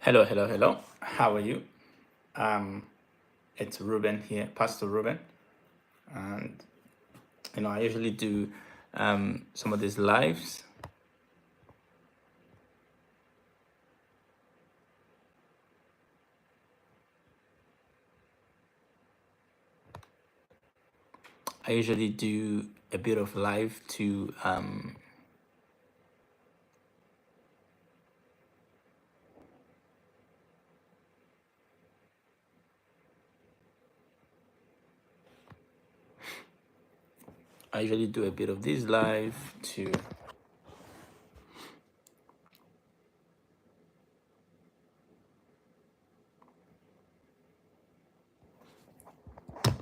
Hello, hello, hello. How are you? Um, it's Ruben here, Pastor Ruben, and I usually do some of these lives. I usually do a bit of live to I usually do a bit of this live to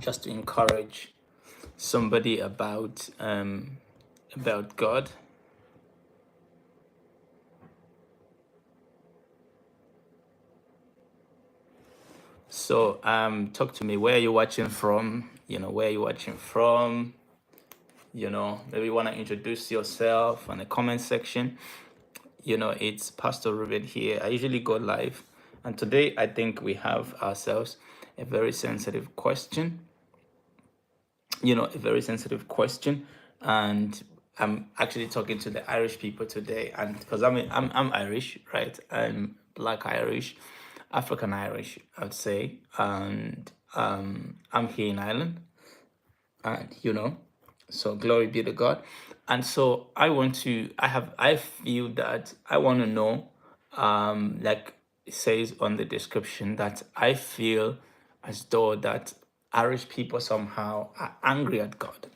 just to encourage somebody about God. So talk to me. Where are you watching from? Where are you watching from? Maybe you want to introduce yourself on the comment section. It's Pastor Ruben here. I usually go live, and today I think we have ourselves a very sensitive question. A very sensitive question, and I'm actually talking to the Irish people today, and because I'm Irish, right? I'm Black Irish, African Irish, I'd say, and I'm here in Ireland, and so glory be to God. And so I feel that I want to know, like it says on the description, that I feel as though that Irish people somehow are angry at God.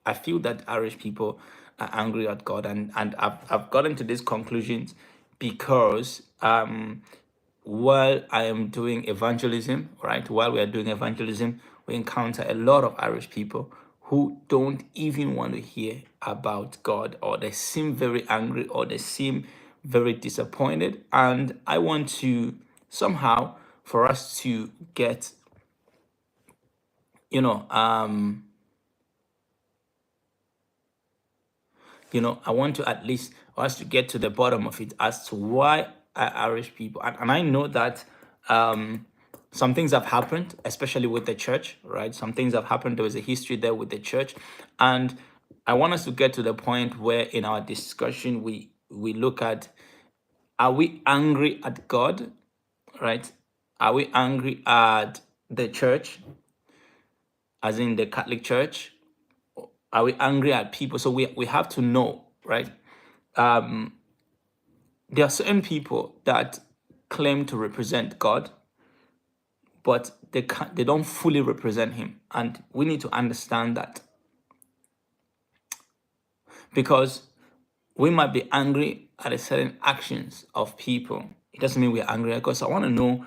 I feel that Irish people are angry at God, and I've gotten to these conclusions because while I am doing evangelism, right? While we are doing evangelism, we encounter a lot of Irish people who don't even want to hear about God, or they seem very angry, or they seem very disappointed. And I want to somehow for us to get, you know, um, I want to at least us to get to the bottom of it as to why are Irish people, and I know that some things have happened, especially with the church, right? Some things have happened. There was a history there with the church, and I want us to get to the point where in our discussion we look at, are we angry at God, right? Are we angry at the church, as in the Catholic Church? Are we angry at people? So we have to know, right? There are certain people that claim to represent God, but they don't fully represent him, and we need to understand that, because we might be angry at a certain actions of people. It doesn't mean we're angry at God. So I want to know,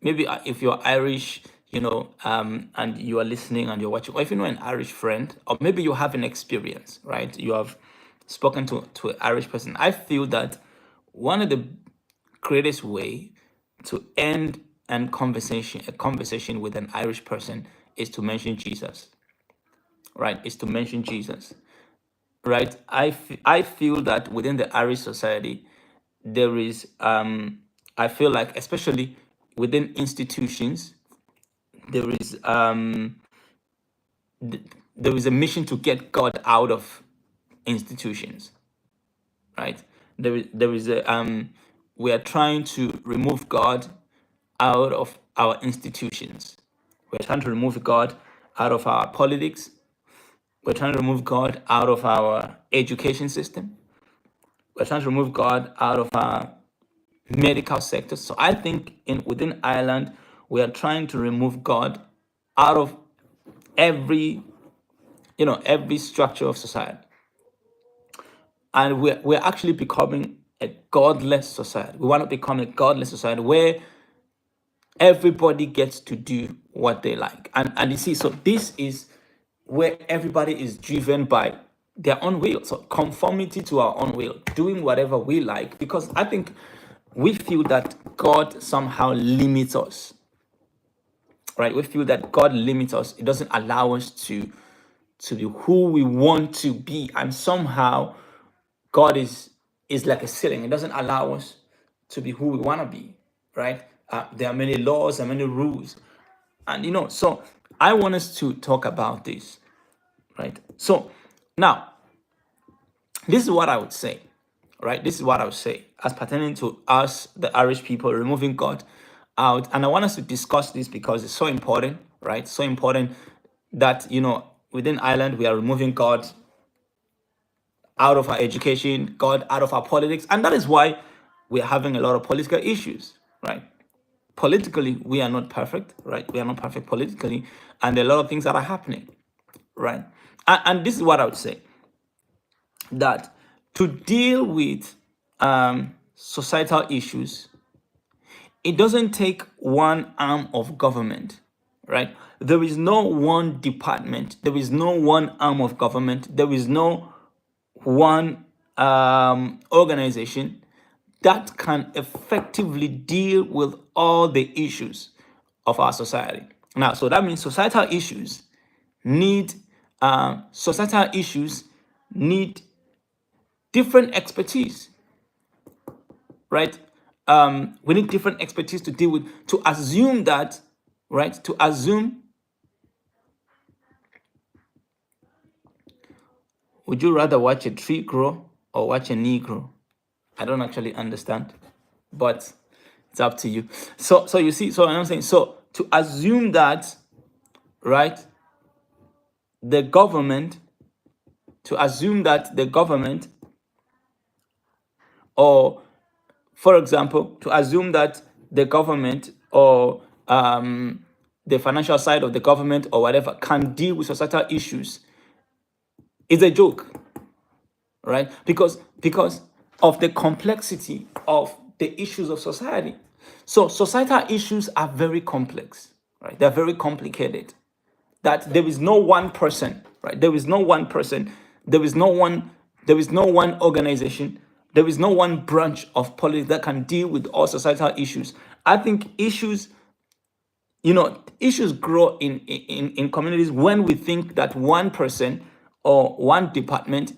maybe if you're Irish, and you are listening and you're watching, or if you know an Irish friend, or maybe you have an experience, right? You have spoken to an Irish person. I feel that one of the greatest way to end a conversation with an Irish person is to mention Jesus, right? Is to mention Jesus, right? I feel that within the Irish society, there is, I feel like, especially within institutions, there is there is a mission to get God out of institutions, right? There is a we are trying to remove God out of our institutions. We're trying to remove God out of our politics. We're trying to remove God out of our education system. We're trying to remove God out of our medical sector. So I think within Ireland, we are trying to remove God out of every every structure of society, and we're actually becoming a godless society. We want to become a godless society where everybody gets to do what they like, and you see, so this is where everybody is driven by their own will, so conformity to our own will, doing whatever we like, because I think we feel that God somehow limits us, right? We feel that God limits us. It doesn't allow us to be who we want to be, and somehow God is like a ceiling. It doesn't allow us to be who we want to be, right? There are many laws and many rules. And so I want us to talk about this, right? So now, this is what I would say, right? This is what I would say as pertaining to us, the Irish people, removing God out. And I want us to discuss this because it's so important, right? So important that, within Ireland, we are removing God out of our education, God out of our politics. And that is why we're having a lot of political issues, right? Politically, we are not perfect, right? We are not perfect politically. And there are a lot of things that are happening, right? And this is what I would say, that to deal with societal issues, it doesn't take one arm of government, right? There is no one department, there is no one arm of government, there is no one organization that can effectively deal with all the issues of our society. Now, so that means need societal issues need different expertise, right? We need different expertise to deal with, to assume that, right? To assume, would you rather watch a tree grow or watch a knee grow? I don't actually understand, but it's up to you. So you see, so I'm saying, so to assume that, right, the government, to assume that the government, or for example, to assume that the government or the financial side of the government or whatever can deal with societal issues is a joke, right? Because of the complexity of the issues of society. So societal issues are very complex, right? They're very complicated. That there is no one person, right? There is no one person, there is no one, there is no one organization, there is no one branch of politics that can deal with all societal issues. I think issues grow in communities when we think that one person or one department,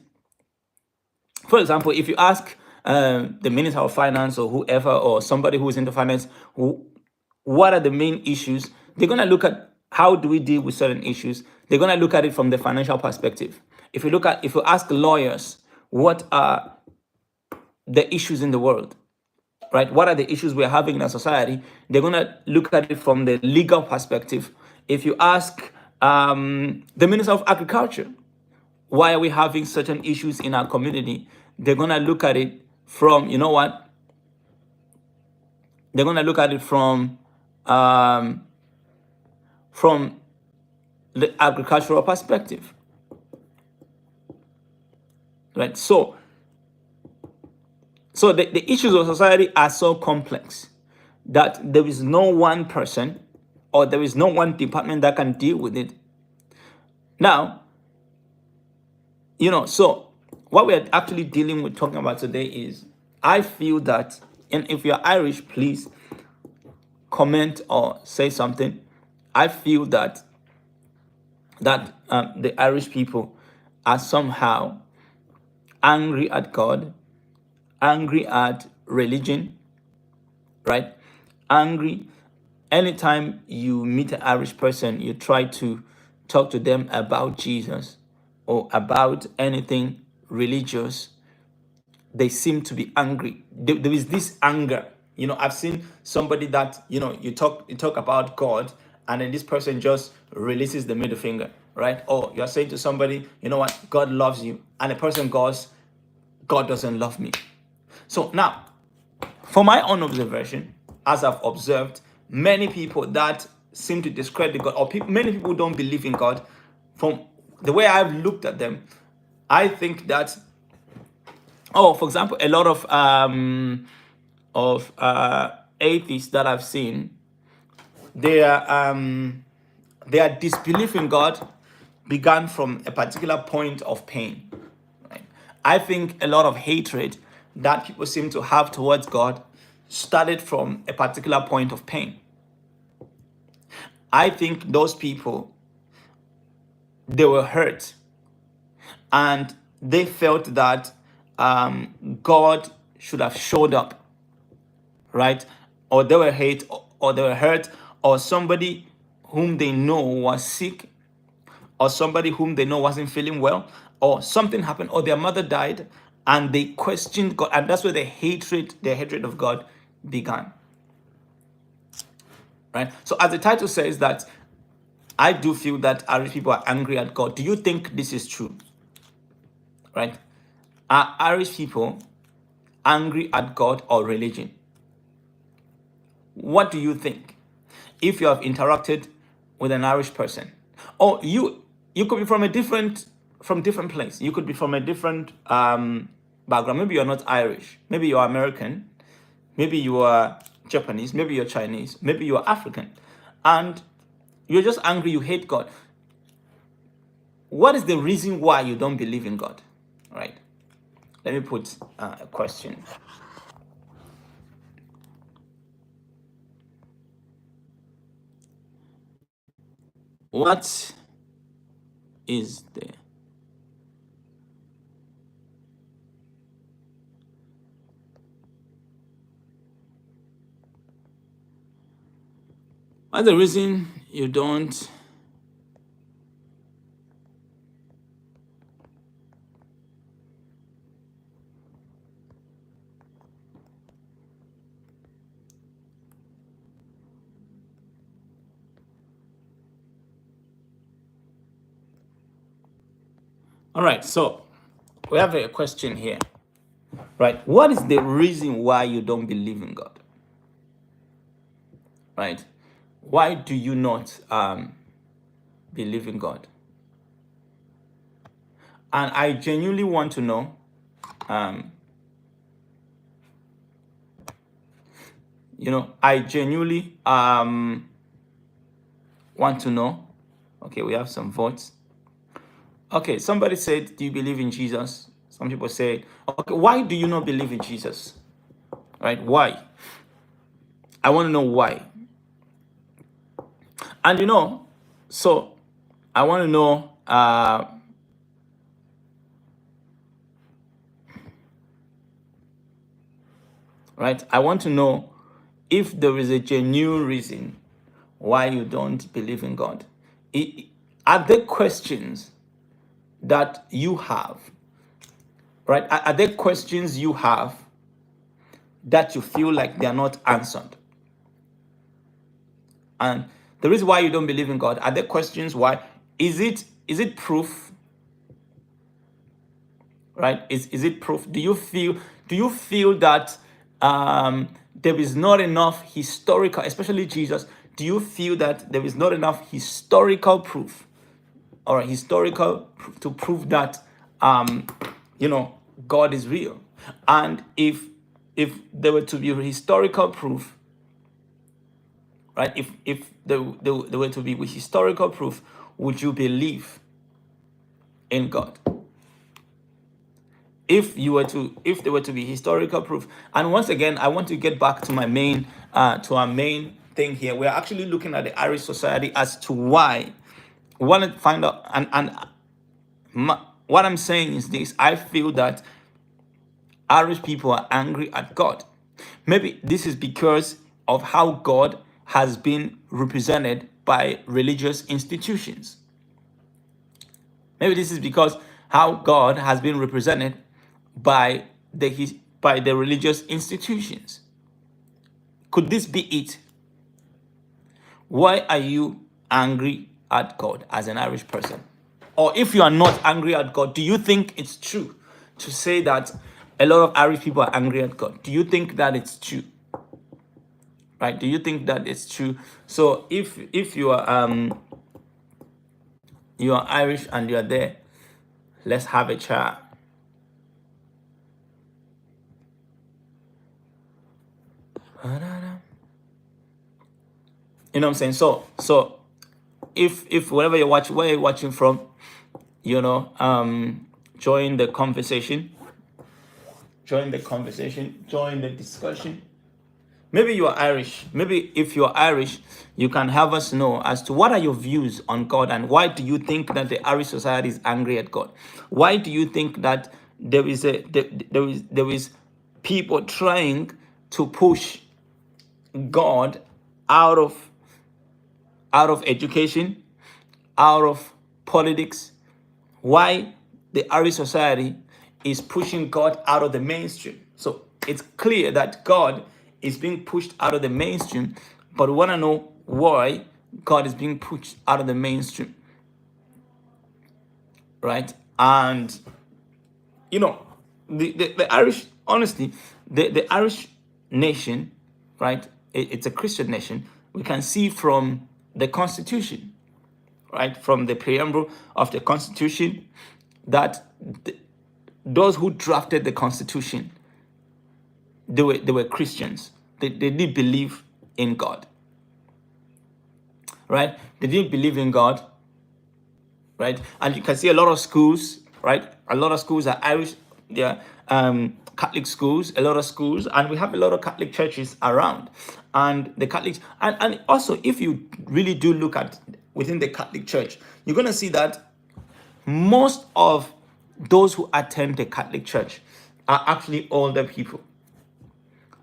for example, if you ask the Minister of Finance or whoever, or somebody who is into finance, what are the main issues, they're going to look at how do we deal with certain issues. They're going to look at it from the financial perspective. If you ask lawyers, what are the issues in the world, right? What are the issues we're having in our society? They're going to look at it from the legal perspective. If you ask the Minister of Agriculture, why are we having certain issues in our community? They're going to look at it from, they're going to look at it from the agricultural perspective, right? So the issues of society are so complex that there is no one person or there is no one department that can deal with it. Now, so what we're actually talking about today is, I feel that, and if you're Irish, please comment or say something. I feel that the Irish people are somehow angry at God, angry at religion, right? Angry. Anytime you meet an Irish person, you try to talk to them about Jesus or about anything religious, they seem to be angry. There is this anger. I've seen somebody that, you talk about God, and then this person just releases the middle finger, right? Or you're saying to somebody, you know what, God loves you, and the person goes, God doesn't love me. So now, for my own observation, as I've observed, many people that seem to discredit God, or many people don't believe in God, from the way I've looked at them, I think that, for example, a lot of atheists that I've seen, their disbelief in God began from a particular point of pain. Right? I think a lot of hatred that people seem to have towards God started from a particular point of pain. I think those people, they were hurt, and they felt that God should have showed up, right? or they were hate, or they were hurt, or somebody whom they know was sick, or somebody whom they know wasn't feeling well, or something happened, or their mother died, and they questioned God, and that's where their hatred of God began. Right? So as the title says that I do feel that Irish people are angry at God. Do you think this is true? Right? Are Irish people angry at God or religion? What do you think? If you have interacted with an Irish person, or you could be from different place. You could be from a different background. Maybe you're not Irish. Maybe you're American. Maybe you are Japanese. Maybe you're Chinese. Maybe you're African, and you're just angry. You hate God. What is the reason why you don't believe in God? Right? Let me put a question. What is what's the reason you don't? All right, so we have a question here. Right? What is the reason why you don't believe in God? Right? Why do you not believe in God? And I genuinely want to know. I genuinely want to know. Okay, we have some votes. Okay, somebody said, "Do you believe in Jesus?" Some people say, "Okay, why do you not believe in Jesus?" Right? Why? I want to know why. And so I want to know. Right? I want to know if there is a genuine reason why you don't believe in God. Are there questions that you have? Right? Are there questions you have that you feel like they are not answered? And the reason why you don't believe in God, are there questions why? Is it proof? Right? Is it proof? Do you feel that there is not enough historical, especially Jesus? Do you feel that there is not enough historical proof or historical proof to prove that God is real? And if there were to be historical proof, right? If there were to be with historical proof, would you believe in God? If there were to be historical proof. And once again, I want to get back to our main thing here. We're actually looking at the Irish society as to why. We want to find out, what I'm saying is this: I feel that Irish people are angry at God. Maybe this is because of how God has been represented by religious institutions. Maybe this is because how God has been represented by the religious institutions. Could this be it? Why are you angry at God as an Irish person? Or if you are not angry at God, do you think it's true to say that a lot of Irish people are angry at God? Do you think that it's true? Right? Do you think that it's true? So if you are Irish and you are there, let's have a chat. You know what I'm saying? So if wherever you're watching, where you're watching from, join the conversation. Join the discussion. Maybe you are Irish. Maybe if you're Irish, you can have us know as to what are your views on God, and why do you think that the Irish society is angry at God? Why do you think that there is people trying to push God out of education, out of politics, why the Irish society is pushing God out of the mainstream. So it's clear that God is being pushed out of the mainstream, but we want to know why God is being pushed out of the mainstream, right? And the Irish, honestly, the Irish nation, right? It's a Christian nation. We can see from the Constitution, right, from the preamble of the Constitution, that those who drafted the Constitution, they were Christians. They did believe in God, right? They didn't believe in God, right? And you can see a lot of schools, right? A lot of schools are Irish. They're Catholic schools, a lot of schools, and we have a lot of Catholic churches around. And the Catholics, and also, if you really do look at within the Catholic Church, you're going to see that most of those who attend the Catholic Church are actually older people,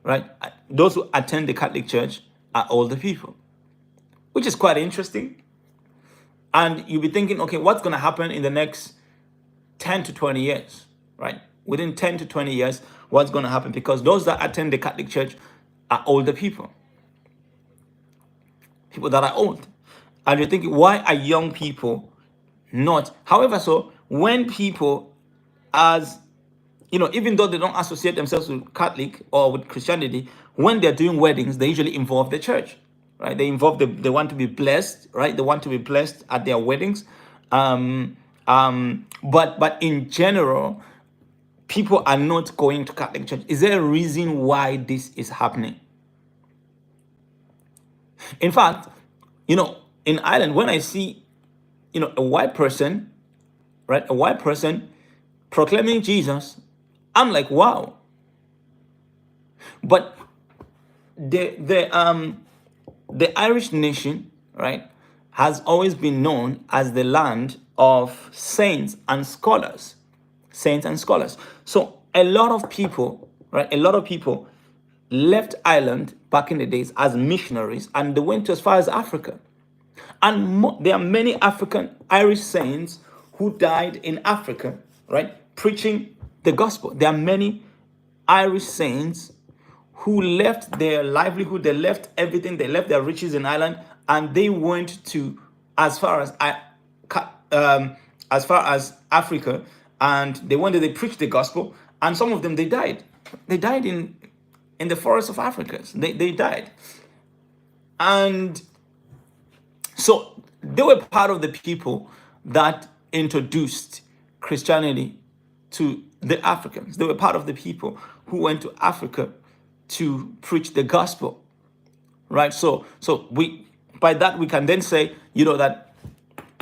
right? Those who attend the Catholic Church are older people, which is quite interesting. And you'll be thinking, okay, what's going to happen in the next 10 to 20 years, right? Within 10 to 20 years, what's going to happen? Because those that attend the Catholic Church are older people that are old. And you're thinking, why are young people not? However, so when people, as even though they don't associate themselves with Catholic or with Christianity, when they're doing weddings, they usually involve the church, right? They want to be blessed, right? They want to be blessed at their weddings. But in general, people are not going to Catholic Church. Is there a reason why this is happening? In fact, in Ireland, when I see, a white person, right, a white person proclaiming Jesus, I'm like, wow. But the Irish nation, right, has always been known as the land of saints and scholars. Saints and scholars. So a lot of people, right, left Ireland back in the days as missionaries, and they went to as far as Africa. And there are many Irish saints who died in Africa, right, preaching the gospel. There are many Irish saints who left their livelihood, they left everything, they left their riches in Ireland, and they went to as far as Africa, and they preached the gospel, and some of them they died. They died in the forests of Africa. They died, and so they were part of the people that introduced Christianity to the Africans. They were part of the people who went to Africa to preach the gospel, right? So by that we can then say, that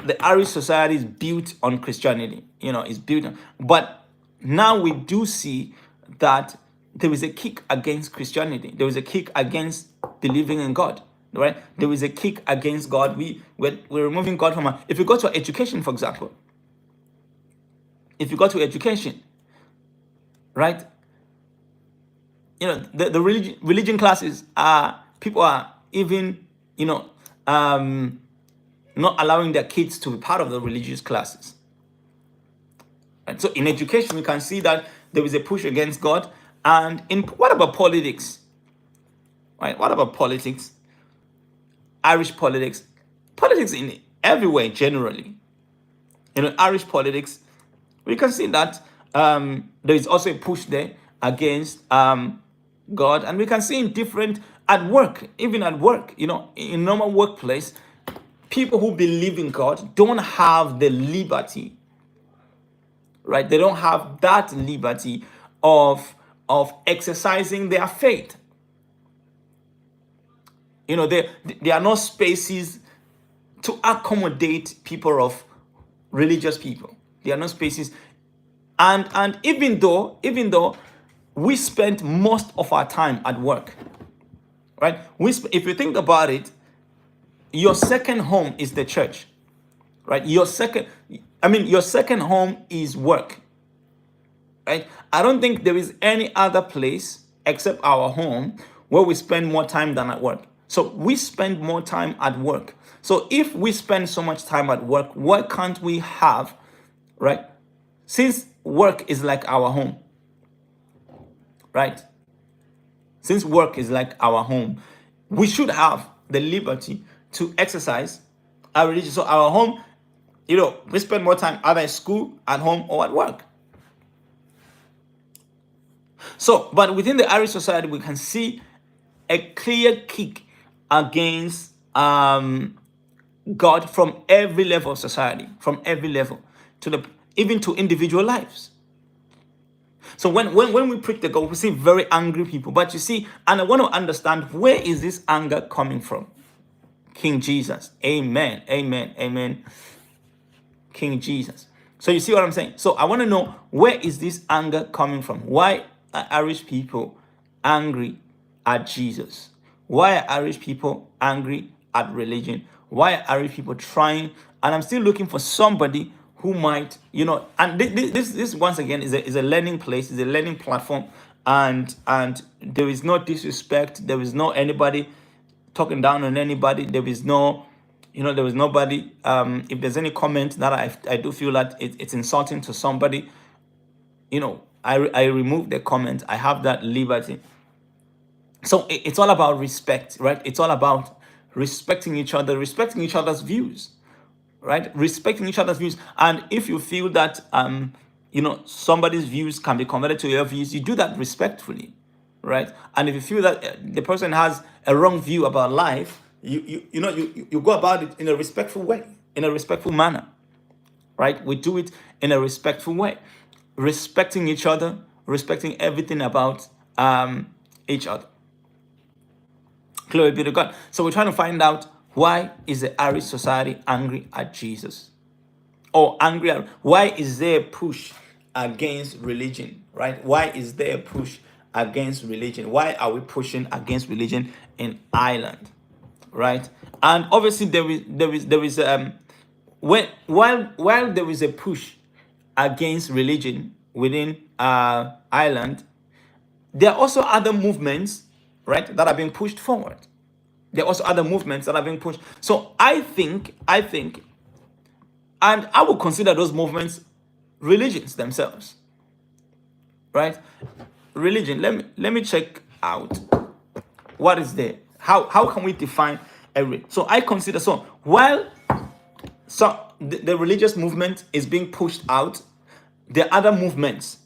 the Irish society is built on Christianity, is built on. But now we do see that there is a kick against Christianity. There is a kick against believing in God, right? There is a kick against God. We're removing God from if you go to education, for example. If you go to education, right? The religion classes people are even, not allowing their kids to be part of the religious classes. And so in education, we can see that there is a push against God. And what about politics? Right? What about politics? Irish politics? Politics in everywhere generally. Irish politics, we can see that there is also a push there against God. And we can see at work, even at work, in normal workplace, people who believe in God don't have the liberty, right? They don't have that liberty of exercising their faith. There are no spaces to accommodate people of religious people. There are no spaces. And even though we spend most of our time at work, right? If you think about it, your second home is the church, right? Your second home is work, right? I don't think there is any other place except our home where we spend more time than at work. So we spend more time at work. So if we spend so much time at work, what can't we have, right? Since work is like our home, right? Since work is like our home, we should have the liberty to exercise our religion. So our home, we spend more time either at school, at home, or at work. So, but within the Irish society, we can see a clear kick against God from every level of society, from every level even to individual lives. So when we preach the gospel, we see very angry people. But you see, and I want to understand, where is this anger coming from? King Jesus. Amen. Amen. Amen. King Jesus. So you see what I'm saying? So I want to know, where is this anger coming from? Why are Irish people angry at Jesus? Why are Irish people angry at religion? Why are Irish people trying? And I'm still looking for somebody who might, and this once again is a learning place, is a learning platform, and there is no disrespect, there is no anybody talking down on anybody, there is no, there was nobody. If there's any comment that I do feel that it's insulting to somebody, I remove the comment. I have that liberty. So it's all about respect, right? It's all about respecting each other, respecting each other's views, right? Respecting each other's views. And if you feel that somebody's views can be converted to your views, you do that respectfully, right? And if you feel that the person has a wrong view about life, you go about it in a respectful way, in a respectful manner, right? We do it in a respectful way, respecting each other, respecting everything about each other. Glory be to God. So we're trying to find out, why is the Irish society angry at Jesus? Or angry at, why is there a push against religion, right? Why is there a push against religion? Why are we pushing against religion in Ireland, right? And obviously there is while there is a push against religion within Ireland, there are also other movements, right, that are being pushed forward. There are also other movements that are being pushed. So I think, and I would consider those movements religions themselves, right? Religion. Let me check out what is there. How can we define so I consider, so while the religious movement is being pushed out, there are other movements,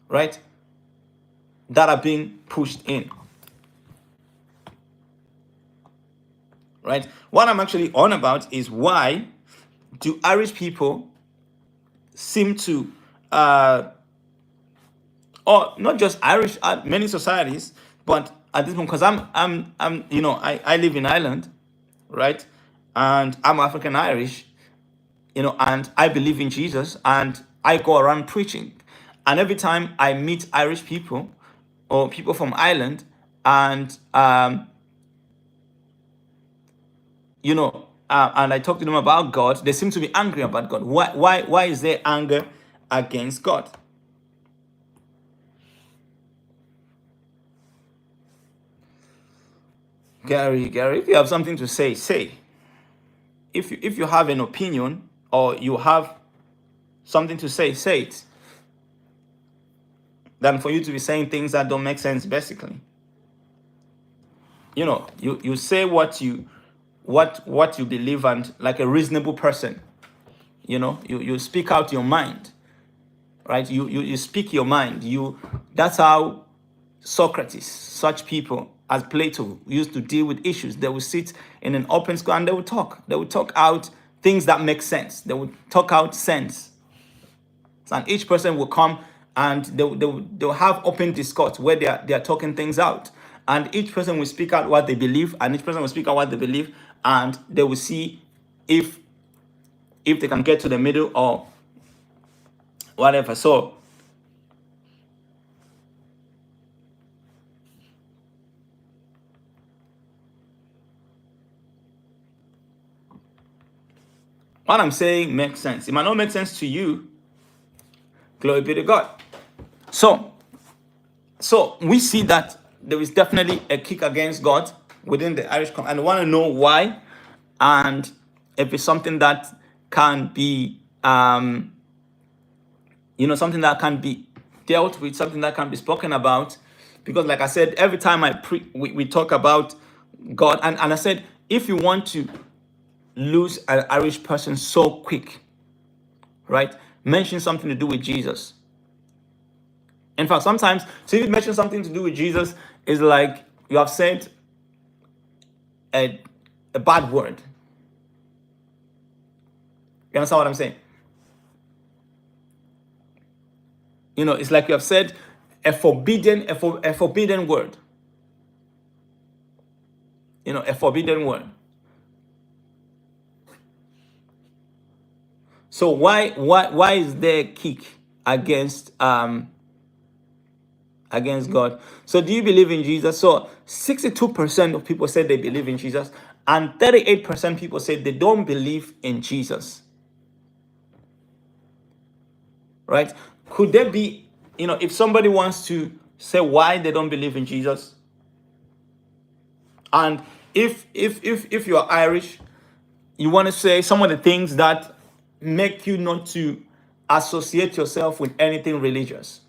right, that are being pushed in. Right? What I'm actually on about is, why do Irish people seem to, or not just Irish, many societies, but at this point, because I live in Ireland, right? And I'm African Irish, and I believe in Jesus, and I go around preaching. And every time I meet Irish people or people from Ireland, and and I talk to them about God, they seem to be angry about God. Why is there anger against God? Gary, if you have something to say, say. If you have an opinion, or you have something to say, say it. Than for you to be saying things that don't make sense, basically. You say what you believe, and like a reasonable person, you speak out your mind, right? You speak your mind. That's how Socrates, such people as Plato, used to deal with issues. They would sit in an open square and they would talk. They would talk out things that make sense. They would talk out sense. And each person will come and they'll have open discourse where they are talking things out. And each person will speak out what they believe, and each person will speak out what they believe, and they will see if they can get to the middle or whatever. So what I'm saying makes sense. It might not make sense to you. Glory be to God. So we see that there is definitely a kick against God within the Irish community, and I want to know why, and if it's something that can be, something that can be dealt with, something that can be spoken about. Because, like I said, every time we talk about God, and I said, if you want to lose an Irish person so quick, right? Mention something to do with Jesus. In fact, sometimes, so if you mention something to do with Jesus, is like you have said a bad word. You understand what I'm saying? It's like you have said a forbidden word. A forbidden word. So why is there a kick against God? So do you believe in Jesus? So 62% of people said they believe in Jesus, and 38% people said they don't believe in Jesus. Right? Could there be, if somebody wants to say why they don't believe in Jesus, and if you're Irish, you want to say some of the things that make you not to associate yourself with anything religious,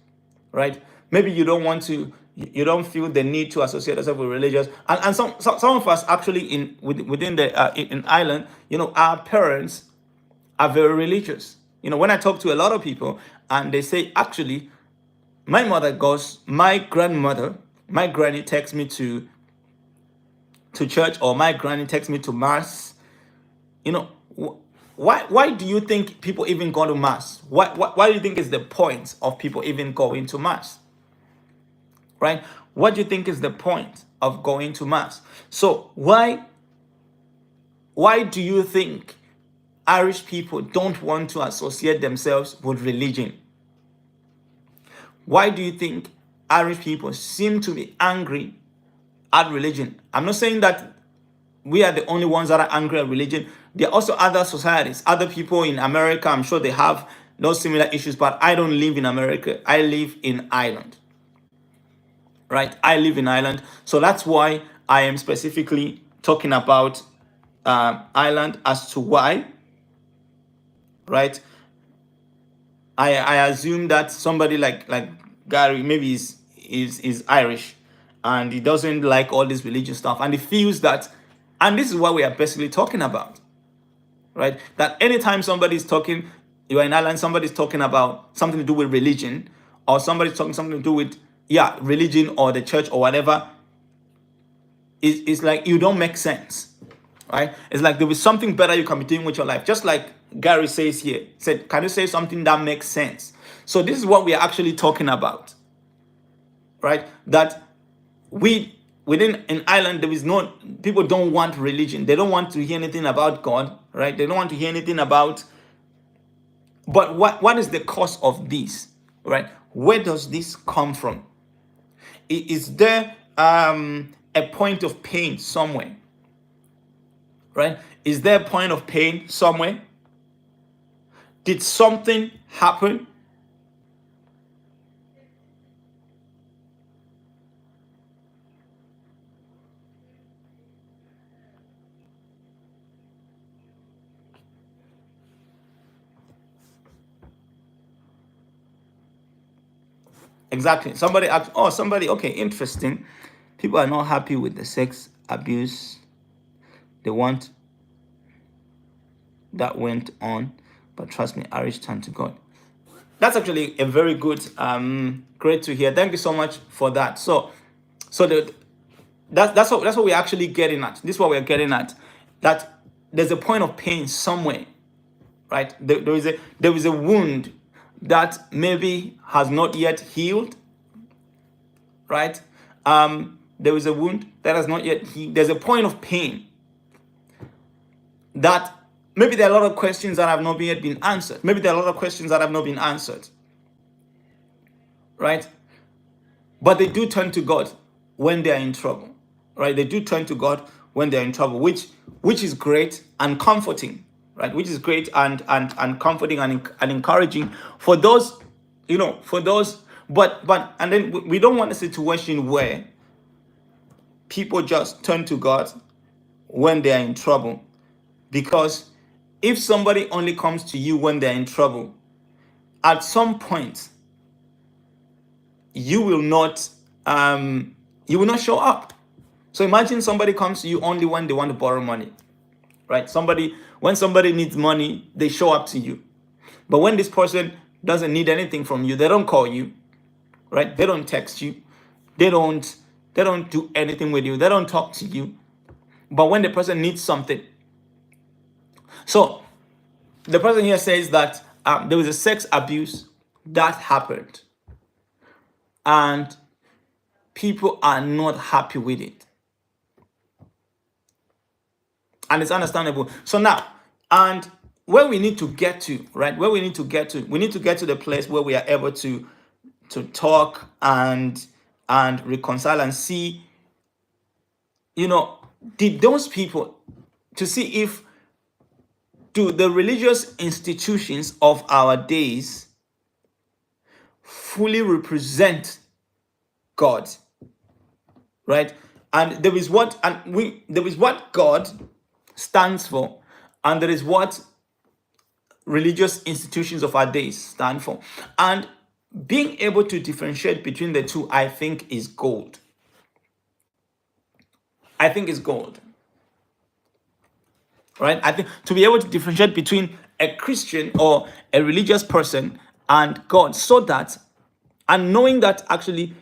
right? Maybe you don't feel the need to associate yourself with religious, and some of us actually within in Ireland, our parents are very religious. When I talk to a lot of people, and they say, actually, my grandmother, my granny takes me to church, or my granny takes me to mass. Why do you think people even go to mass? Why do you think is the point of people even going to mass? Right? What do you think is the point of going to mass? So why do you think Irish people don't want to associate themselves with religion? Why do you think Irish people seem to be angry at religion? I'm not saying that we are the only ones that are angry at religion. There are also other societies, other people in America. I'm sure they have those similar issues, but I don't live in America. I live in Ireland. Right? I live in Ireland. So that's why I am specifically talking about Ireland as to why. Right? I assume that somebody like Gary maybe is Irish, and he doesn't like all this religious stuff, and he feels that, and this is what we are basically talking about, right? That anytime somebody's talking, you're in Ireland, somebody's talking about something to do with religion, or somebody's talking something to do with religion or the church or whatever, it's like you don't make sense, right? It's like there is something better you can be doing with your life. Just like Gary says here, said, can you say something that makes sense? So this is what we are actually talking about, right? That in Ireland, there is no, people don't want religion. They don't want to hear anything about God, right? They don't want to hear anything about, but what is the cause of this, right? Where does this come from? Is there a point of pain somewhere, right? Is there a point of pain somewhere? Did something happen? Exactly. Somebody asked, okay, interesting. People are not happy with the sex abuse. They want that went on, but trust me, Irish turn to God. That's actually a very good, great to hear. Thank you so much for that. So that's what we're actually getting at. This is what we're getting at. That there's a point of pain somewhere, right? There is a wound that maybe has not yet healed, right? There is a wound that has not yet healed. There's a point of pain that maybe there are a lot of questions that have not yet been answered. Maybe there are a lot of questions that have not been answered, right? But they do turn to God when they are in trouble, right? They do turn to God when they're in trouble, which is great and comforting, right? Which is great and comforting and encouraging for those, for those. But and then we don't want a situation where people just turn to God when they are in trouble. Because if somebody only comes to you when they're in trouble, at some point you will not show up. So imagine somebody comes to you only when they want to borrow money, right? When somebody needs money, they show up to you. But when this person doesn't need anything from you, they don't call you, right? They don't text you. They don't do anything with you. They don't talk to you. But when the person needs something. So the person here says that there was a sex abuse that happened and people are not happy with it. And it's understandable. So now, and where we need to get to, right? We need to get to the place where we are able to talk and reconcile and see, did those people, to see if, do the religious institutions of our days fully represent God, right? And there is what God stands for, and there is what religious institutions of our days stand for. And being able to differentiate between the two, I think, is gold. I think it's gold. Right? I think to be able to differentiate between a Christian or a religious person and God, so that, and knowing that actually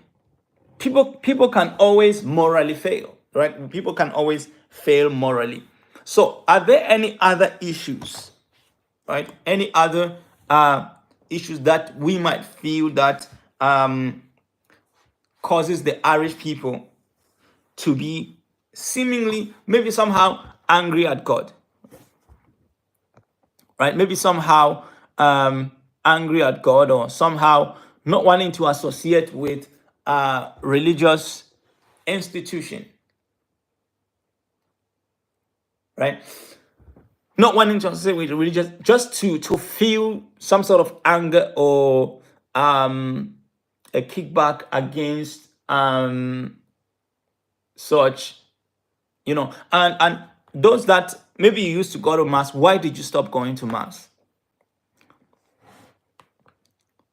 people can always morally fail, right? People can always fail morally. So are there any other issues, right? Any other issues that we might feel that causes the Irish people to be seemingly, maybe somehow angry at God? Right? Maybe somehow angry at God, or somehow not wanting to associate with a religious institution. Right? Not wanting to associate with religious, just to feel some sort of anger or a kickback against such, and those that maybe you used to go to mass, why did you stop going to mass?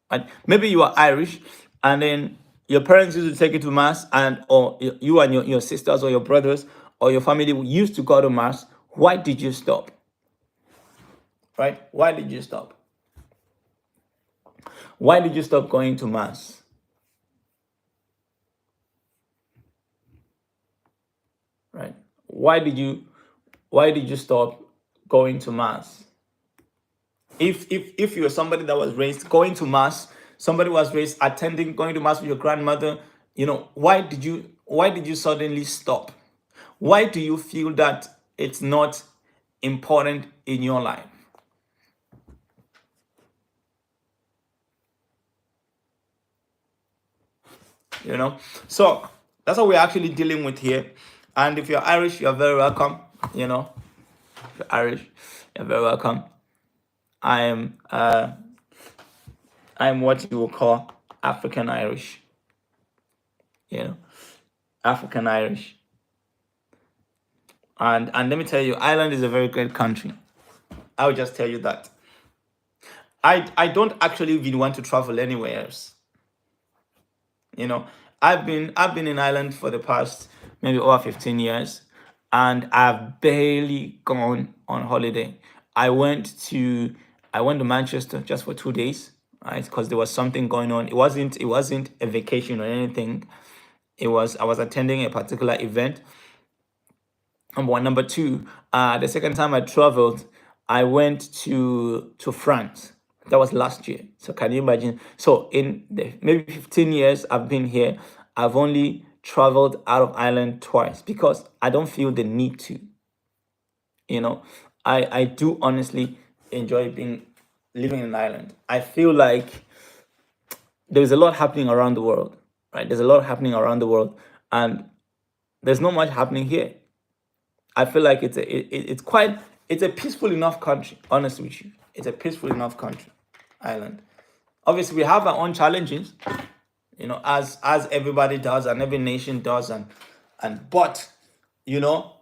And maybe you are Irish, and then your parents used to take you to mass, or you and your sisters or your brothers or your family used to go to mass. Why did you stop? Right? Why did you stop? Why did you stop going to mass? Right? Why did you stop going to mass? If you're somebody that was raised going to mass, somebody was raised going to mass with your grandmother, why did you suddenly stop? Why do you feel that it's not important in your life? So that's what we're actually dealing with here. And if you're Irish, you're very welcome. If you're Irish, you're very welcome. I'm what you will call African Irish. African Irish. And let me tell you, Ireland is a very great country. I will just tell you that. I don't actually even want to travel anywhere else. I've been in Ireland for the past maybe over 15 years, and I've barely gone on holiday. I went to Manchester just for 2 days, right? Because there was something going on. It wasn't a vacation or anything. I was attending a particular event. Number one. Number two, the second time I traveled, I went to France. That was last year. So can you imagine? So in the maybe 15 years I've been here, I've only traveled out of Ireland twice, because I don't feel the need to. I do honestly enjoy living in Ireland. I feel like there's a lot happening around the world, right? There's a lot happening around the world, and there's not much happening here. I feel like it's a peaceful enough country, honestly with you. It's a peaceful enough country, Ireland. Obviously, we have our own challenges, as everybody does and every nation does, and And but you know,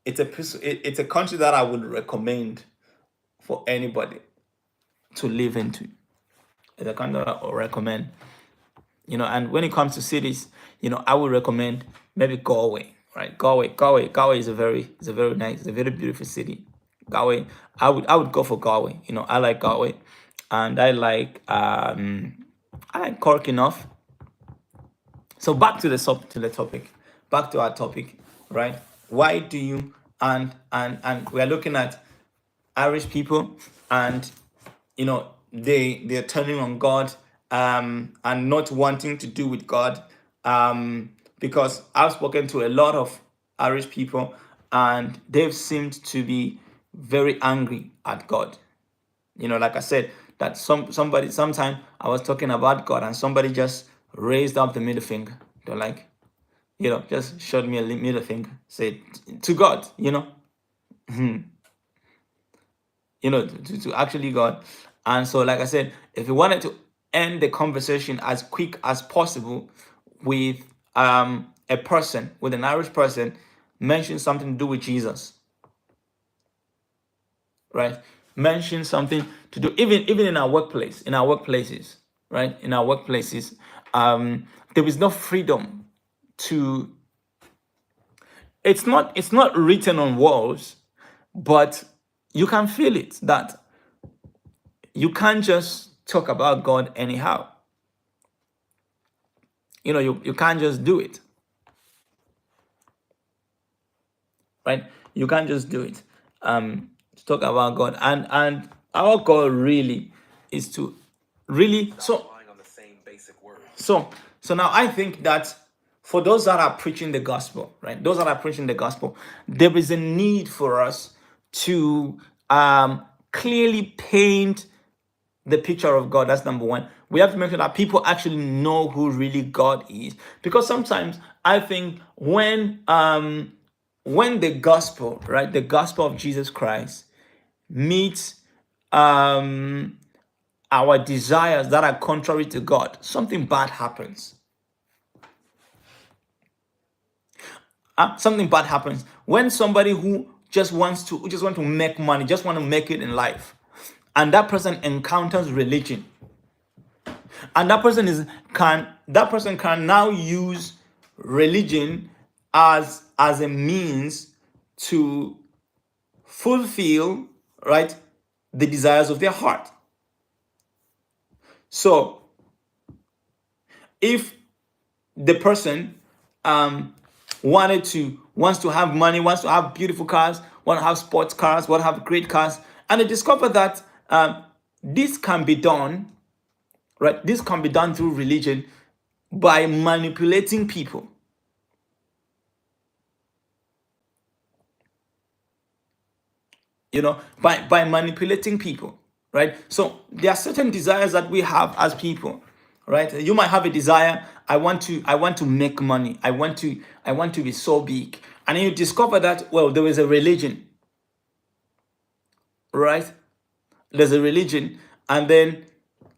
it's a country that I would recommend for anybody to live into. It's a country that I would recommend. And when it comes to cities, I would recommend maybe Galway, right? Galway is a very nice, it's a very beautiful city. Galway, I would go for Galway. I like Galway, and I like Cork enough. So back to the topic, back to our topic, right? Why do you and we're looking at Irish people, and they're turning on God, and not wanting to do with God, because I've spoken to a lot of Irish people, and they've seemed to be very angry at God. Like I said, that somebody sometime I was talking about God, and somebody just raised up the middle finger. They're like, just showed me a middle finger, said to God, to actually God. And so, like I said, if you wanted to end the conversation as quick as possible with a person, with an Irish person, mention something to do with Jesus, right? Mention something to do, even in our workplaces, right? In our workplaces, there is no freedom to. It's not written on walls, but you can feel it that you can't just talk about God anyhow. You can't just do it, right? You can't just do it. To talk about God, and our goal really is to really so now I think that for those that are preaching the gospel, right? Those that are preaching the gospel, there is a need for us to clearly paint the picture of God. That's number one. We have to make sure that people actually know who really God is, because sometimes I think when the gospel, right, the gospel of Jesus Christ meets our desires that are contrary to God, something bad happens. Something bad happens when somebody who just wants to make money, just want to make it in life, and that person encounters religion, and that person can now use religion as a means to fulfill, right, the desires of their heart. So if the person wants to have money, wants to have beautiful cars, want to have sports cars, want to have great cars, and they discover that this can be done, right? This can be done through religion by manipulating people. By manipulating people, right? So there are certain desires that we have as people, right? You might have a desire, I want to make money, I want to be so big, and then you discover that, well, there is a religion, right? There's a religion, and then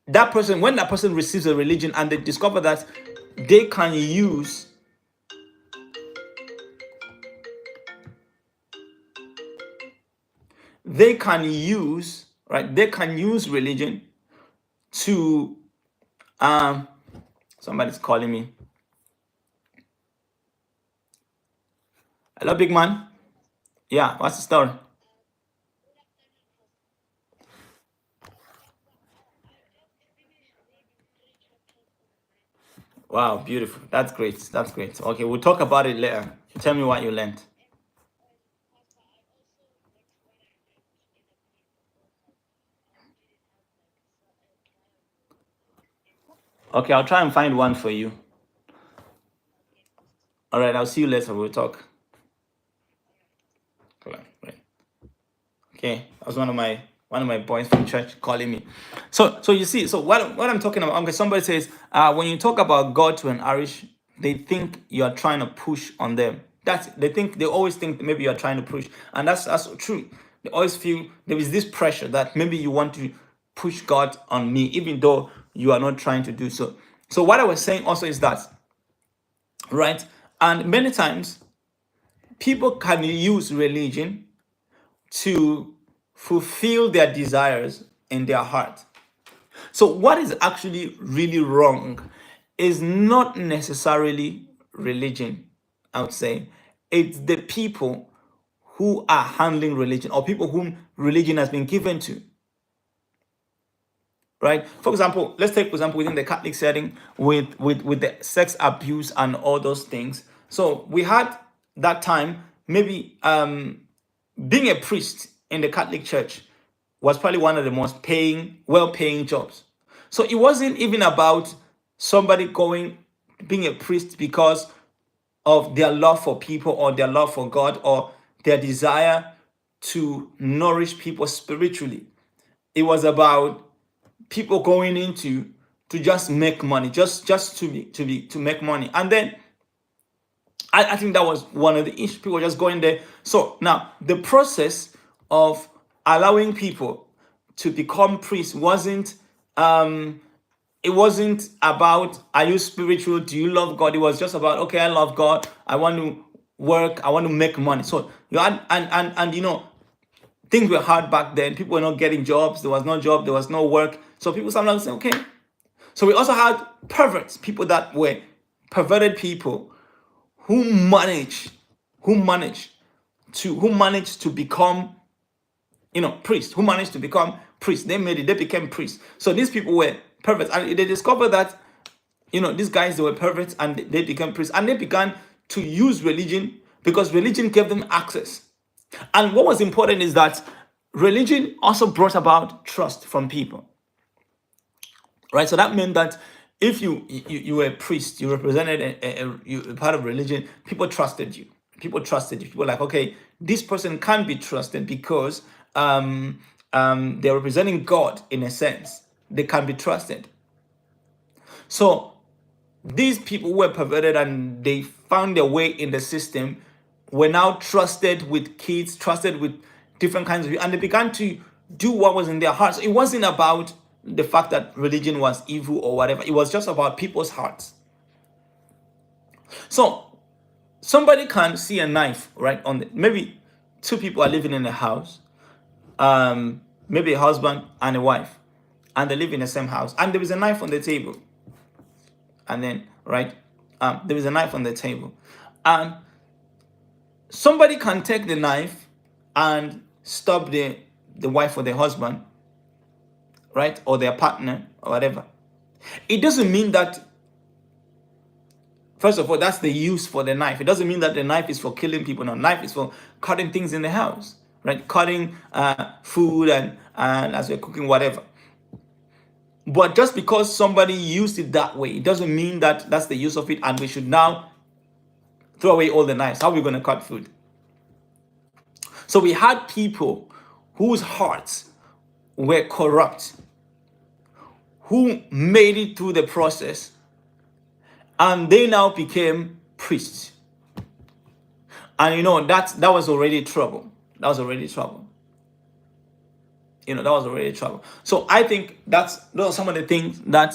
when that person receives a religion and they discover that they can use right, they can use religion to somebody's calling me. Hello, big man. Yeah, what's the story? Wow, beautiful. That's great. That's great. Okay, we'll talk about it later. Tell me what you learned. Okay, I'll try and find one for you. All right, I'll see you later. We'll talk. Cool. Right. Okay, that was one of my boys from church calling me. So you see, so what I'm talking about. Okay, somebody says when you talk about God to an Irish, they think you are trying to push on them. They always think maybe you are trying to push, and that's true. They always feel there is this pressure that maybe you want to push God on me, even though you are not trying to do so. So what I was saying also is that, right? And many times, people can use religion to fulfill their desires in their heart. So, what is actually really wrong is not necessarily religion, I would say. It's the people who are handling religion or people whom religion has been given to, right? For example, let's take, for example, within the Catholic setting with the sex abuse and all those things. So, we had that time, maybe being a priest in the Catholic Church was probably one of the most well-paying jobs. So it wasn't even about somebody going being a priest because of their love for people or their love for God or their desire to nourish people spiritually. It was about people going into to just make money, just to make money, and then I think that was one of the issues. People just going there. So now the process of allowing people to become priests wasn't it wasn't about, are you spiritual, do you love God? It was just about, okay, I love God, I want to work, I want to make money. So you had, and you know, things were hard back then. People were not getting jobs, there was no job, there was no work. So people sometimes say, okay. So we also had perverts, people that were perverted people who managed to become, you know, priests, who managed to become priests. They became priests. So these people were perverts, and they discovered that, you know, these guys, they were perverts and they became priests, and they began to use religion because religion gave them access. And what was important is that religion also brought about trust from people, right? So that meant that if you were a priest, you represented a part of religion, people trusted you. People were like, okay, this person can be trusted because they're representing God in a sense. They can be trusted. So these people who were perverted and they found their way in the system were now trusted with kids, trusted with different kinds of people, and they began to do what was in their hearts. It wasn't about the fact that religion was evil or whatever. It was just about people's hearts. So somebody can see a knife, right? Maybe two people are living in a house, maybe a husband and a wife, and they live in the same house, and there is a knife on the table. And then, right, there is a knife on the table, and somebody can take the knife and stab the wife or the husband, right, or their partner or whatever. It doesn't mean that, first of all, that's the use for the knife. It doesn't mean that the knife is for killing people. No, knife is for cutting things in the house, right? Cutting food and as we're cooking, whatever. But just because somebody used it that way, it doesn't mean that that's the use of it, and we should now throw away all the knives. How are we going to cut food? So we had people whose hearts were corrupt, who made it through the process, and they now became priests. And you know, that was already trouble. That was already trouble. You know, that was already trouble. So I think those are some of the things that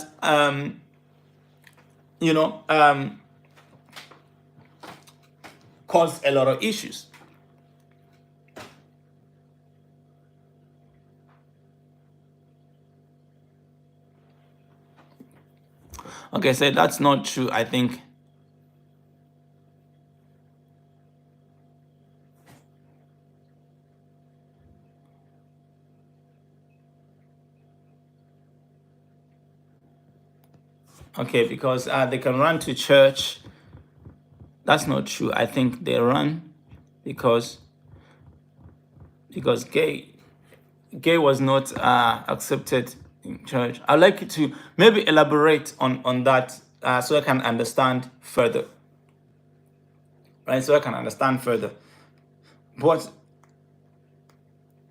caused a lot of issues. Okay, so that's not true, I think. Okay, because they can run to church. That's not true. I think they run because gay was not accepted in church. I'd like you to maybe elaborate on that so I can understand further. Right, so I can understand further. But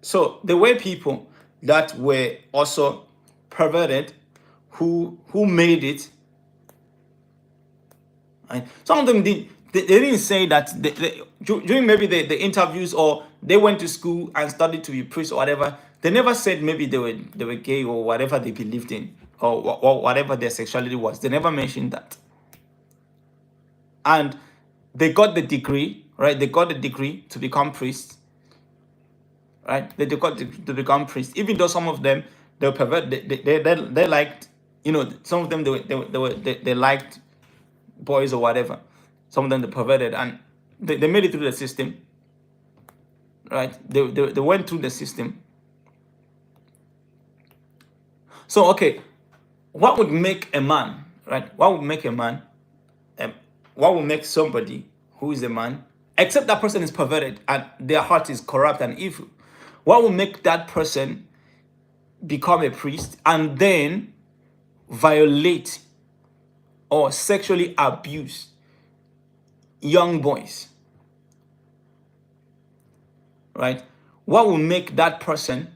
so there were people that were also perverted who made it. Right? Some of them did. They didn't say that during maybe the interviews, or they went to school and studied to be priests or whatever. They never said maybe they were gay or whatever they believed in, or whatever their sexuality was. They never mentioned that. And they got the degree, right? They got the degree to become priests, right? They got to become priests, even though some of them they were pervert. They liked, some of them they liked boys or whatever. Some of them they perverted, and they made it through the system, right? They went through the system. So okay, what would make a man, right? What would make a man? What would make somebody who is a man, except that person is perverted and their heart is corrupt and evil? What will make that person become a priest and then violate or sexually abuse young boys? Right? What will make that person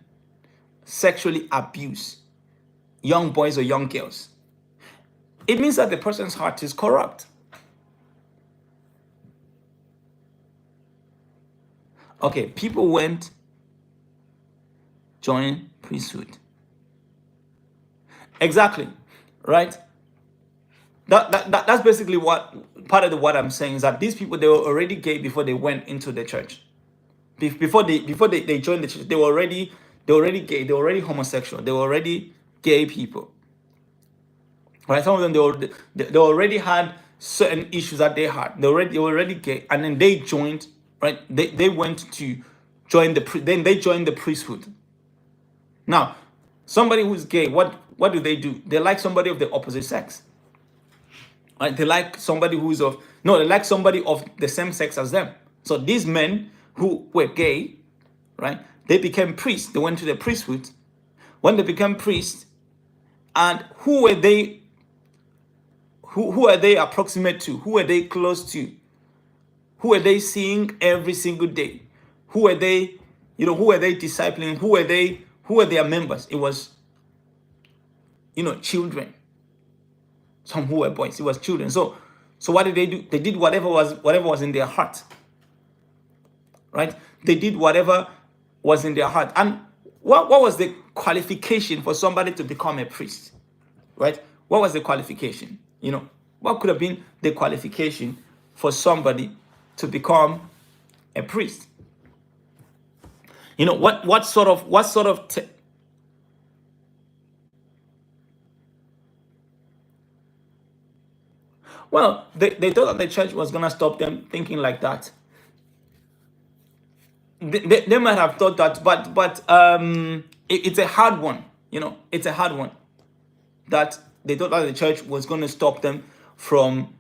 sexually abuse young boys or young girls? It means that the person's heart is corrupt. Okay, people went, joined priesthood. Exactly, right? That's basically what part of what I'm saying is that these people, they were already gay before they went into the church. Before they joined the church, they were already gay, they were already homosexual, they were already gay people. Right? Some of them they already had certain issues that they had. They were already gay, and then they joined. Right? They went to join then they joined the priesthood. Now, somebody who's gay, what do? They like somebody of the opposite sex. Right? They like somebody they like somebody of the same sex as them. So these men who were gay, right? They became priests. They went to the priesthood. When they became priests, and who were they? Who are they approximate to? Who are they close to? Who are they seeing every single day? Who are they? Who are they discipling? Who are they? Who are their members? It was, children. Some who were boys. It was children. So what did they do? They did whatever was in their heart. Right? They did whatever was in their heart. And what was the qualification for somebody to become a priest? Right? What was the qualification? What could have been the qualification for somebody to become a priest? What sort of well, they thought that the church was going to stop them thinking like that. They might have thought that, but it's a hard one. It's a hard one that they thought that the church was going to stop them from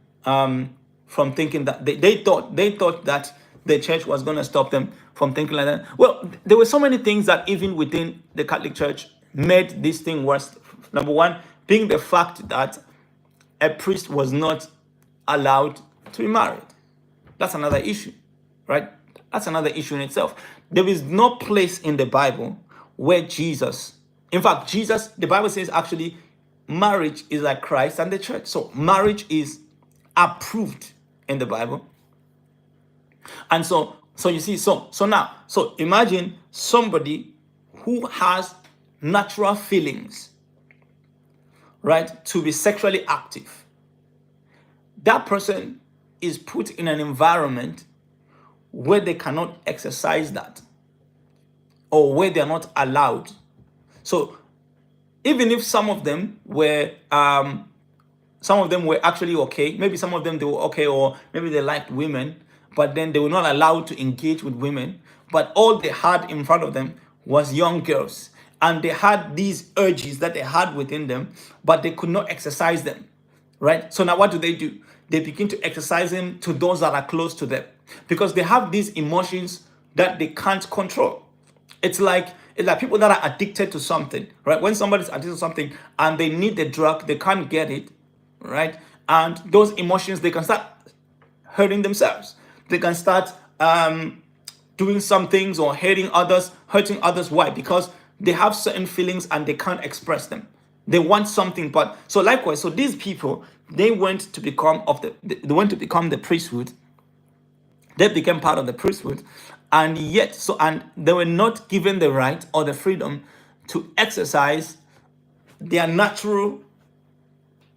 thinking that they thought that the church was going to stop them from thinking like that. Well, there were so many things that even within the Catholic Church made this thing worse. Number one being the fact that a priest was not allowed to be married. That's another issue, right? That's another issue in itself. There is no place in the Bible where the Bible says actually marriage is like Christ and the church. So marriage is approved in the Bible. And so you see, so imagine somebody who has natural feelings, right, to be sexually active. That person is put in an environment where they cannot exercise that, or where they are not allowed. So even if some of them were actually okay, maybe some of them they were okay, or maybe they liked women, but then they were not allowed to engage with women, but all they had in front of them was young girls, and they had these urges that they had within them, but they could not exercise them, right? So now what do? They begin to exercise them to those that are close to them, because they have these emotions that they can't control. It's like people that are addicted to something, right? When somebody's addicted to something and they need the drug, they can't get it, right? And those emotions, they can start hurting themselves. They can start doing some things or hurting others. Why? Because they have certain feelings and they can't express them. They want something, but so likewise, so these people, they went to become the priesthood. They became part of the priesthood, and they were not given the right or the freedom to exercise their natural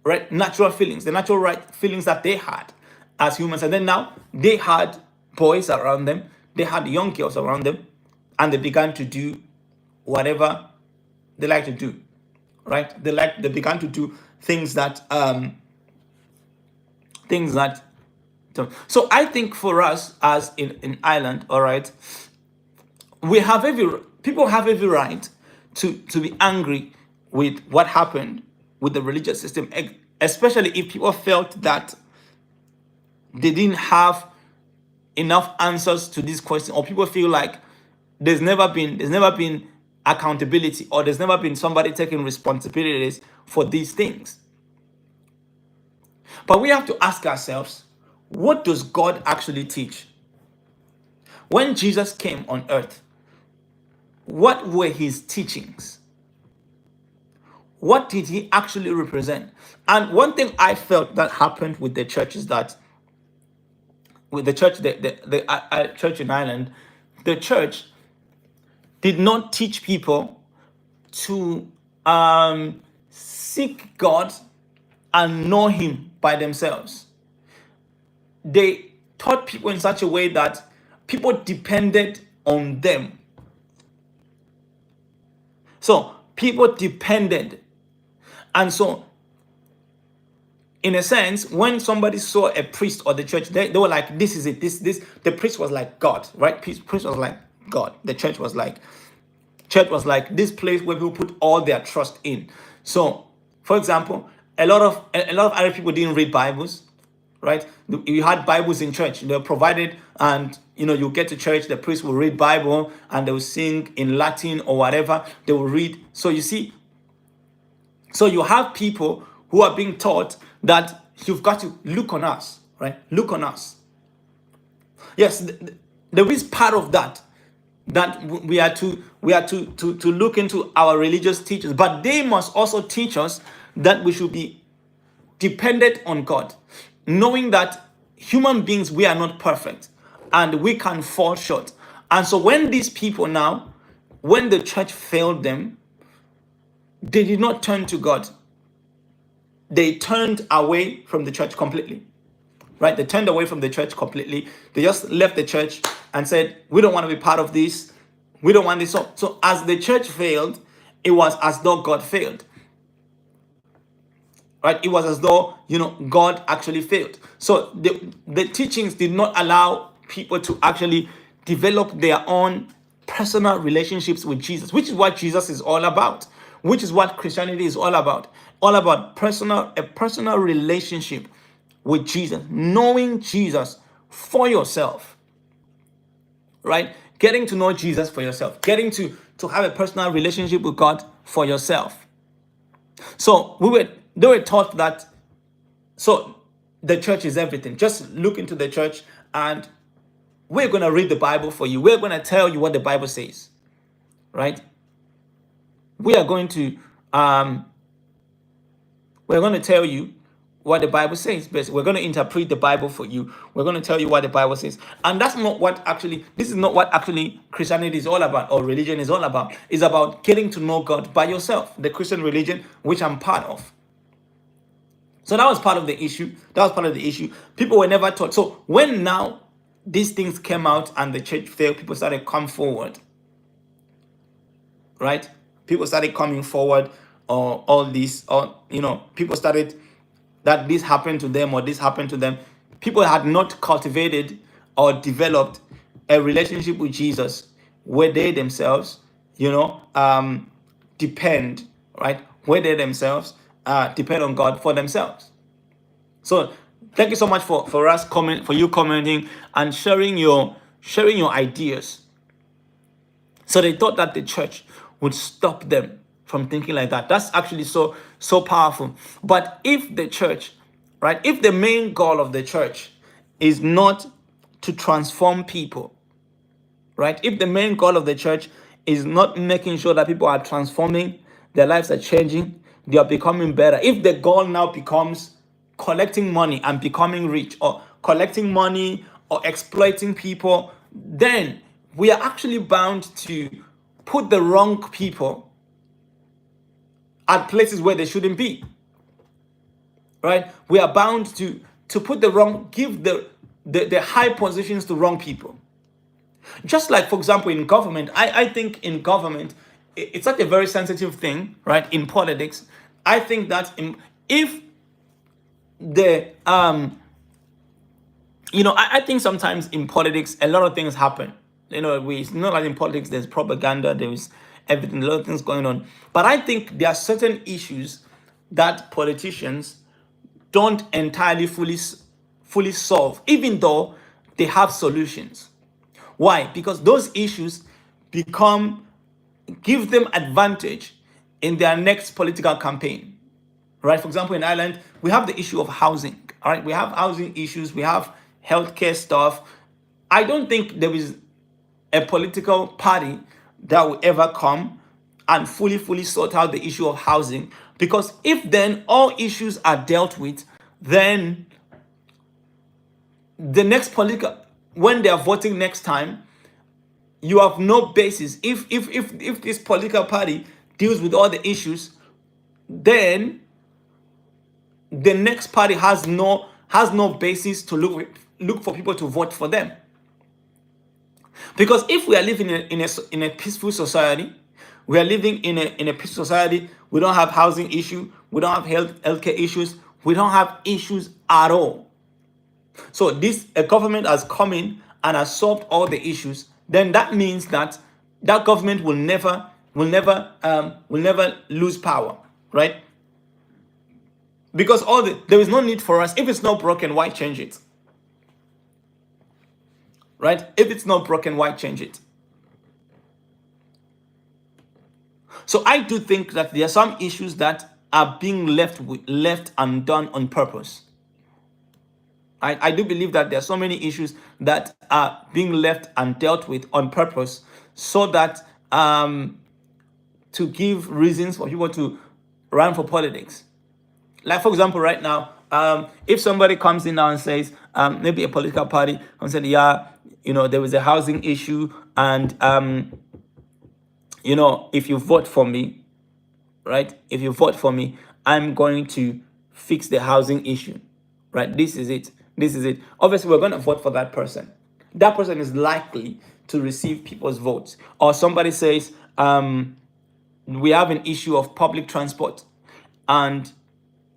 feelings, the natural right feelings that they had. as humans. And then now they had boys around them, they had young girls around them, and they began to do whatever they like to do, right? They began to do things that things that so I think for us as in Ireland, all right, we have every people have every right to be angry with what happened with the religious system, especially if people felt that they didn't have enough answers to this question, or people feel like there's never been accountability, or there's never been somebody taking responsibilities for these things. But we have to ask ourselves, what does God actually teach? When Jesus came on earth, what were his teachings? What did he actually represent? And one thing I felt that happened with the church is that with the church, the church in Ireland, the church did not teach people to seek God and know him by themselves. They taught people in such a way that people depended on them. So people depended. And so, in a sense, when somebody saw a priest or the church, they were like, this is it. This the priest was like God, right? Priest was like God. The church was like this place where people put all their trust in. So, for example, a lot of other people didn't read Bibles, right? You had Bibles in church, they're provided, and you get to church, the priest will read Bible and they will sing in Latin or whatever they will read. So you see, so you have people who are being taught that you've got to look on us, right? Look on us. Yes, there is part of that we are to look into our religious teachers, but they must also teach us that we should be dependent on God, knowing that human beings, we are not perfect and we can fall short. And so when these people now, when the church failed them, they did not turn to God. They turned away from the church completely, right? They turned away from the church completely. They just left the church and said, we don't want to be part of this. We don't want this. So as the church failed, it was as though God failed. Right? It was as though, God actually failed. So the teachings did not allow people to actually develop their own personal relationships with Jesus, which is what Jesus is all about, which is what Christianity is all about a personal relationship with Jesus, knowing Jesus for yourself, right? Getting to know Jesus for yourself, getting to have a personal relationship with God for yourself. So they were taught that, so the church is everything. Just look into the church and we're going to read the Bible for you. We're going to tell you what the Bible says, right? We are going to tell you what the Bible says. But we're going to interpret the Bible for you. We're going to tell you what the Bible says. And this is not what actually Christianity is all about, or religion is all about. It's about getting to know God by yourself. The Christian religion, which I'm part of. So that was part of the issue. People were never taught. So when now these things came out and the church failed, people started coming forward. Right? People started coming forward, or all this, or people started that this happened to them or this happened to them. People had not cultivated or developed a relationship with Jesus where they themselves, depend, right? Where they themselves depend on God for themselves. So thank you so much for you commenting and sharing your ideas. So they thought that the church would stop them from thinking like that. That's actually so powerful. But if the church, right, if the main goal of the church is not to transform people, right? If the main goal of the church is not making sure that people are transforming, their lives are changing, they are becoming better. If the goal now becomes collecting money and becoming rich, or collecting money or exploiting people, then we are actually bound to put the wrong people at places where they shouldn't be, right? We are bound to to put give the high positions to wrong people. Just like, for example, in government, I think in government, it's not a very sensitive thing, right? In politics, I think that if the I think sometimes in politics a lot of things happen. It's not like in politics there's propaganda, there's everything, a lot of things going on. But I think there are certain issues that politicians don't entirely fully solve, even though they have solutions. Why? Because those issues give them advantage in their next political campaign. Right? For example, in Ireland, we have the issue of housing. All right, we have housing issues, we have healthcare stuff. I don't think there is a political party that will ever come and fully sort out the issue of housing. Because if then all issues are dealt with, then the next when they are voting next time, you have no basis. If this political party deals with all the issues, then the next party has no basis to look for people to vote for them. Because if we are living in a peaceful society, we are living in a peaceful society, we don't have housing issue, we don't have healthcare issues, we don't have issues at all. So a government has come in and has solved all the issues, then that means that government will never lose power, right? Because there is no need for us. If it's not broken, why change it? Right? If it's not broken, why change it? So I do think that there are some issues that are being left undone on purpose. I do believe that there are so many issues that are being left undealt with on purpose, so that to give reasons for people to run for politics. Like, for example, right now, if somebody comes in now and says, maybe a political party, and said, yeah, there was a housing issue, and if you vote for me, right? If you vote for me, I'm going to fix the housing issue, right? This is it. Obviously, we're going to vote for that person. That person is likely to receive people's votes. Or somebody says, we have an issue of public transport, and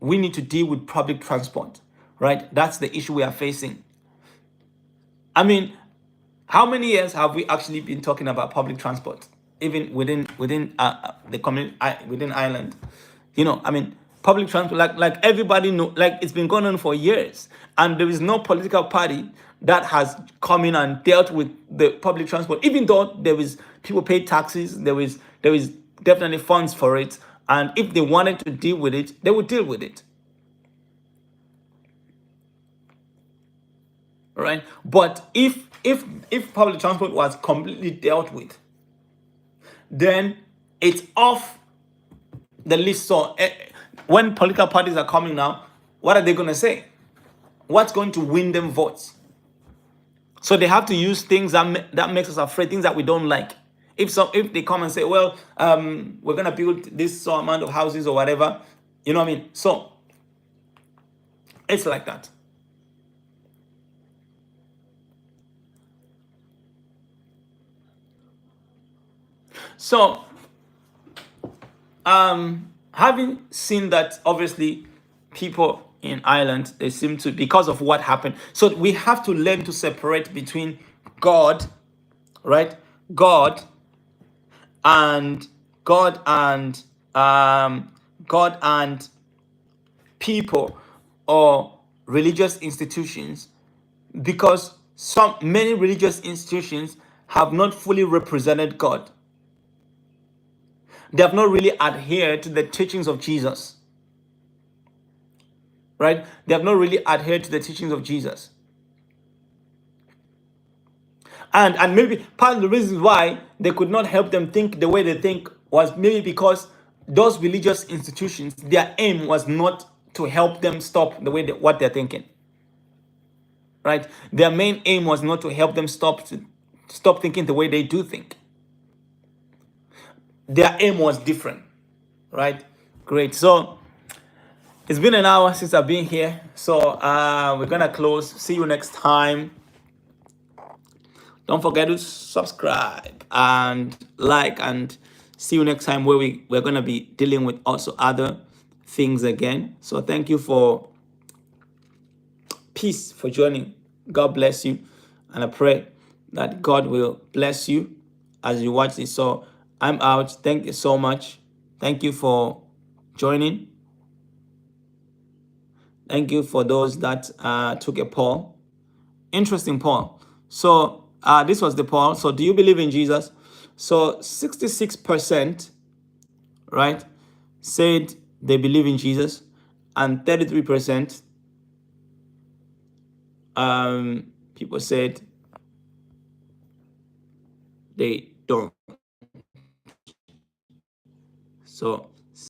we need to deal with public transport, right? That's the issue we are facing. I mean, how many years have we actually been talking about public transport, even within the community, within Ireland? Public transport, like everybody know, like it's been going on for years, and there is no political party that has come in and dealt with the public transport, even though people paid taxes, there is definitely funds for it. And if they wanted to deal with it, they would deal with it. Right? But if public transport was completely dealt with, then it's off the list. So when political parties are coming now, what are they going to say? What's going to win them votes? So they have to use things that makes us afraid, things that we don't like. If they come and say, well, we're going to build this amount of houses or whatever, you know what I mean? So it's like that. So having seen that, obviously people in Ireland, they seem to, because of what happened. So we have to learn to separate between God, right? God and people or religious institutions, because many religious institutions have not fully represented God. They have not really adhered to the teachings of Jesus. Right? They have not really adhered to the teachings of Jesus. And maybe part of the reasons why they could not help them think the way they think was maybe because those religious institutions, their aim was not to help them stop the way what they're thinking. Right? Their main aim was not to help them stop thinking the way they do think. Their aim was different. Right? Great. So It's been an hour since I've been here, so we're gonna close. See you next time. Don't forget to subscribe and like, and see you next time where we're gonna be dealing with also other things again. So thank you for peace for joining. God bless you, and I pray that God will bless you as you watch this. So I'm out. Thank you so much. Thank you for joining. Thank you for those that took a poll. Interesting poll. So this was the poll. So do you believe in Jesus? So 66%, right, said they believe in Jesus, and 33% people said they don't. So